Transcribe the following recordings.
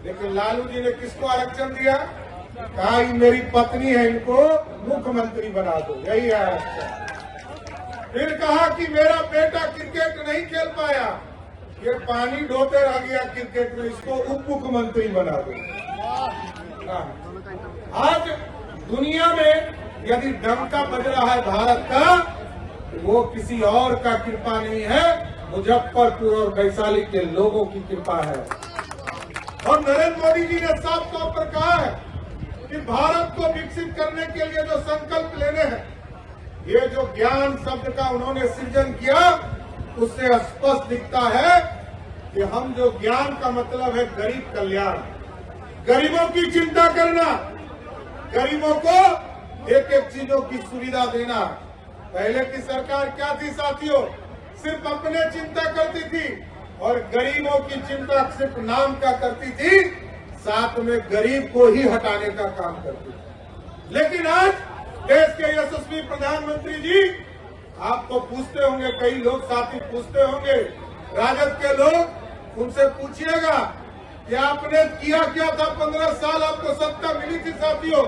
लेकिन लालू जी ने किसको आरक्षण दिया? कहा ये मेरी पत्नी है, इनको मुख्यमंत्री बना दो, यही आरक्षण। फिर कहा कि मेरा बेटा क्रिकेट नहीं खेल पाया, ये पानी ढोते रह गया क्रिकेट में, इसको उप मुख्यमंत्री बना दो। आज दुनिया में यदि डंका बज रहा है भारत का, तो वो किसी और का कृपा नहीं है, मुजफ्फरपुर और वैशाली के लोगों की कृपा है। और नरेंद्र मोदी जी ने साफ तौर पर कहा है कि भारत को विकसित करने के लिए जो संकल्प लेने हैं, ये जो ज्ञान शब्द का उन्होंने सृजन किया, उससे स्पष्ट दिखता है कि हम जो ज्ञान का मतलब है गरीब कल्याण, गरीबों की चिंता करना, गरीबों को एक एक चीजों की सुविधा देना। पहले की सरकार क्या थी साथियों? सिर्फ अपने चिंता करती थी और गरीबों की चिंता सिर्फ नाम का करती थी, साथ में गरीब को ही हटाने का काम करती थी। लेकिन आज देश के यशस्वी प्रधानमंत्री जी, आपको पूछते होंगे, कई लोग साथी पूछते होंगे, राजद के लोग, उनसे पूछिएगा कि आपने किया क्या था 15 साल आपको सत्ता मिली थी साथियों?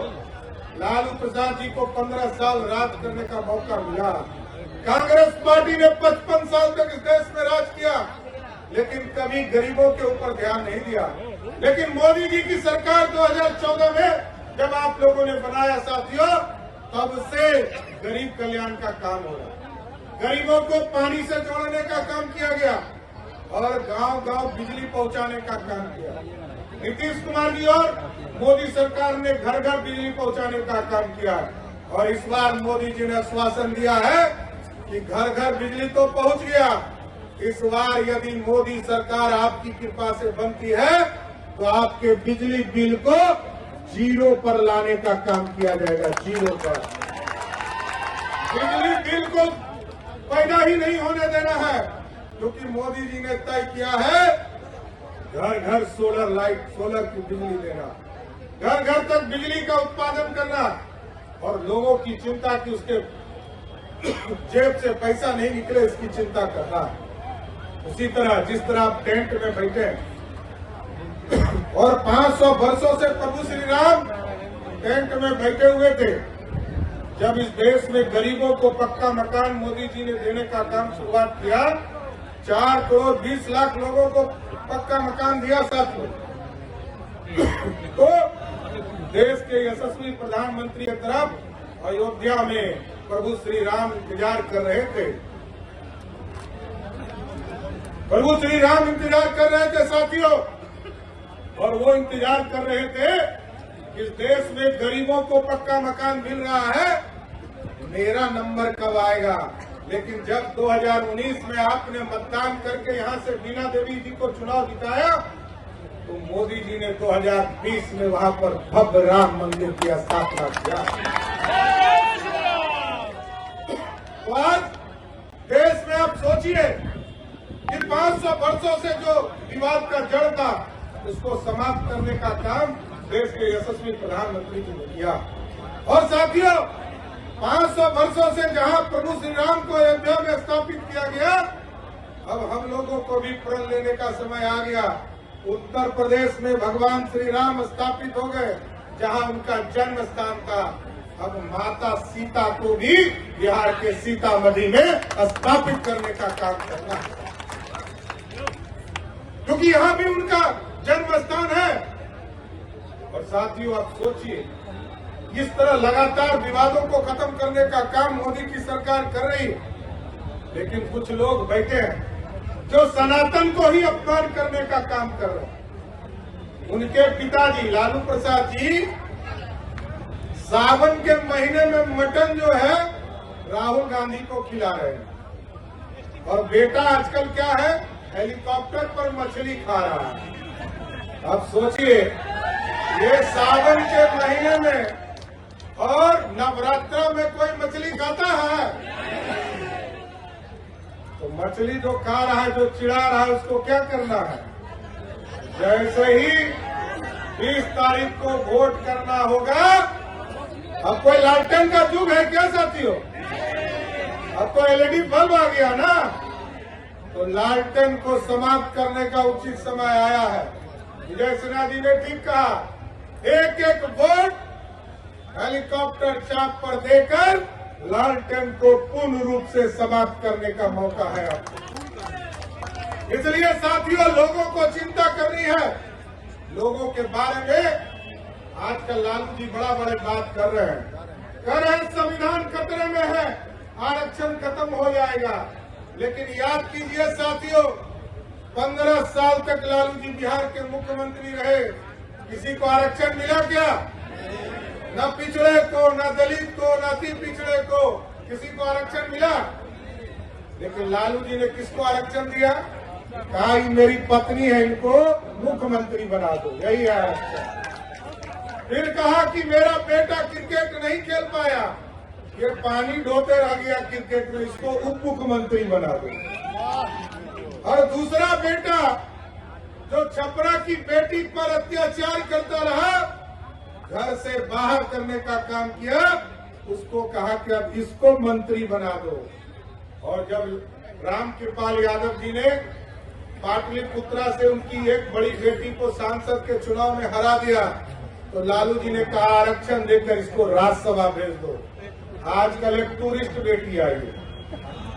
लालू प्रसाद जी को 15 साल राज करने का मौका मिला। कांग्रेस पार्टी ने 55 साल तक इस देश में राज किया, लेकिन कभी गरीबों के ऊपर ध्यान नहीं दिया। लेकिन मोदी जी की सरकार 2014 में जब आप लोगों ने बनाया साथियों, तब से गरीब कल्याण का काम हो रहा, गरीबों को पानी से जोड़ने का काम किया गया और गांव-गांव बिजली पहुंचाने का काम किया। नीतीश कुमार जी और मोदी सरकार ने घर घर बिजली पहुंचाने का काम किया। और इस बार मोदी जी ने आश्वासन दिया है कि घर घर बिजली तो पहुंच गया। इस बार यदि मोदी सरकार आपकी कृपा से बनती है, तो आपके बिजली बिल को 0 पर लाने का काम किया जाएगा। 0 पर बिजली बिल को पैदा ही नहीं होने देना है, क्योंकि मोदी जी ने तय किया है घर घर सोलर लाइट, सोलर की बिजली देना, घर घर तक बिजली का उत्पादन करना और लोगों की चिंता कि उसके जेब से पैसा नहीं निकले, इसकी चिंता करना। उसी तरह जिस तरह आप टेंट में बैठे और 500 वर्षों से प्रभु श्री राम टेंट में बैठे हुए थे, जब इस देश में गरीबों को पक्का मकान मोदी जी ने देने का काम शुरुआत किया, 4 करोड़ 20 लाख लोगों को पक्का मकान दिया साथियों। तो देश के यशस्वी प्रधानमंत्री की तरफ अयोध्या में प्रभु श्री राम इंतजार कर रहे थे। प्रभु श्री राम इंतजार कर रहे थे साथियों, और वो इंतजार कर रहे थे कि इस देश में गरीबों को पक्का मकान मिल रहा है, मेरा नंबर कब आएगा। लेकिन जब 2019 में आपने मतदान करके यहां से बीना देवी जी को चुनाव जिताया, तो मोदी जी ने 2020 में वहां पर भव्य राम मंदिर की स्थापना किया। तो आज देश में आप सोचिए कि 500 वर्षों से जो विवाद का जड़ था, उसको समाप्त करने का काम देश के यशस्वी प्रधानमंत्री जी ने किया। और साथियों, 500 वर्षों से जहां प्रभु श्री राम को अयोध्या में स्थापित किया गया, अब हम लोगों को भी प्रण लेने का समय आ गया। उत्तर प्रदेश में भगवान श्री राम स्थापित हो गए, जहां उनका जन्म स्थान था। अब माता सीता को भी बिहार के सीतामढ़ी में स्थापित करने का काम करना है, क्योंकि यहाँ भी उनका जन्म स्थान है। और साथियों, आप सोचिए, इस तरह लगातार विवादों को खत्म करने का काम मोदी की सरकार कर रही है, लेकिन कुछ लोग बैठे हैं जो सनातन को ही अपमान करने का काम कर रहे हैं। उनके पिताजी लालू प्रसाद जी सावन के महीने में मटन जो है राहुल गांधी को खिला रहे हैं, और बेटा आजकल क्या है, हेलीकॉप्टर पर मछली खा रहा है। अब सोचिए, ये सावन के महीने में और नवरात्र में कोई मछली खाता है? तो मछली जो खा रहा है, जो चिढ़ा रहा है, उसको क्या करना है? जैसे ही 20 तारीख को वोट करना होगा, अब कोई लालटेन का युग है क्या साथियों? अब तो एलईडी बल्ब आ गया ना, तो लालटेन को समाप्त करने का उचित समय आया है। विजय सिन्हा जी ने ठीक कहा, एक एक वोट हेलीकॉप्टर चाप पर देकर लालटेन को पूर्ण रूप से समाप्त करने का मौका है आपको। इसलिए साथियों, लोगों को चिंता करनी है। लोगों के बारे में आजकल लालू जी बड़े बात कर रहे हैं, संविधान खतरे में है, आरक्षण खत्म हो जाएगा। लेकिन याद कीजिए साथियों, 15 साल तक लालू जी बिहार के मुख्यमंत्री रहे, किसी को आरक्षण मिला क्या? न पिछड़े को, न दलित को, न अति पिछड़े को, किसी को आरक्षण मिला? लेकिन लालू जी ने किसको आरक्षण दिया? कहा मेरी पत्नी है, इनको मुख्यमंत्री बना दो, यही है आरक्षण। फिर कहा कि मेरा बेटा क्रिकेट नहीं खेल पाया, ये पानी ढोते रह गया क्रिकेट में, इसको उप मुख्यमंत्री बना दो। और दूसरा बेटा जो छपरा की बेटी पर अत्याचार करता रहा, घर से बाहर करने का काम किया, उसको कहा कि अब इसको मंत्री बना दो। और जब रामकृपाल यादव जी ने पाटलिपुत्रा से उनकी एक बड़ी बेटी को सांसद के चुनाव में हरा दिया, तो लालू जी ने कहा आरक्षण देकर इसको राज्यसभा भेज दो। आजकल एक टूरिस्ट बेटी आई है,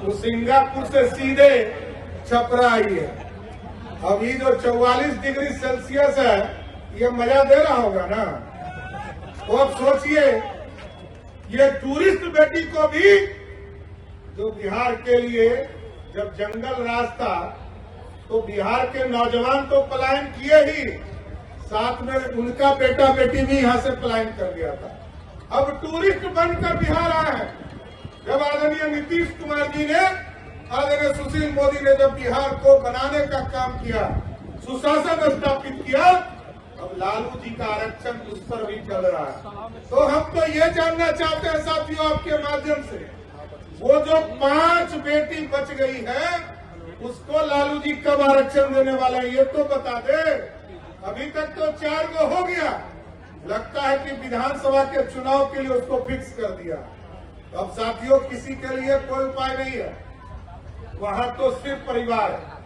वो सिंगापुर से सीधे छपरा आई है। अभी जो 44 डिग्री सेल्सियस है, ये मजा दे रहा होगा ना। तो अब सोचिए, ये टूरिस्ट बेटी को भी, जो बिहार के लिए जब जंगल राज था तो बिहार के नौजवान तो पलायन किए ही, साथ में उनका बेटा बेटी भी यहाँ से पलायन कर गया था। अब टूरिस्ट बनकर बिहार आए हैं। जब आदरणीय नीतीश कुमार जी ने, आदरणीय सुशील मोदी ने जब बिहार को बनाने का काम किया, सुशासन स्थापित किया, अब लालू जी का आरक्षण उस पर भी चल रहा है। तो हम तो ये जानना चाहते हैं साथियों, आपके माध्यम से, वो जो 5 बेटी बच गई है, उसको लालू जी कब आरक्षण देने वाला है, ये तो बता दे। अभी तक तो 4 गो हो गया, लगता है कि विधानसभा के चुनाव के लिए उसको फिक्स कर दिया। अब साथियों, किसी के लिए कोई उपाय नहीं है, वहां तो सिर्फ परिवार है।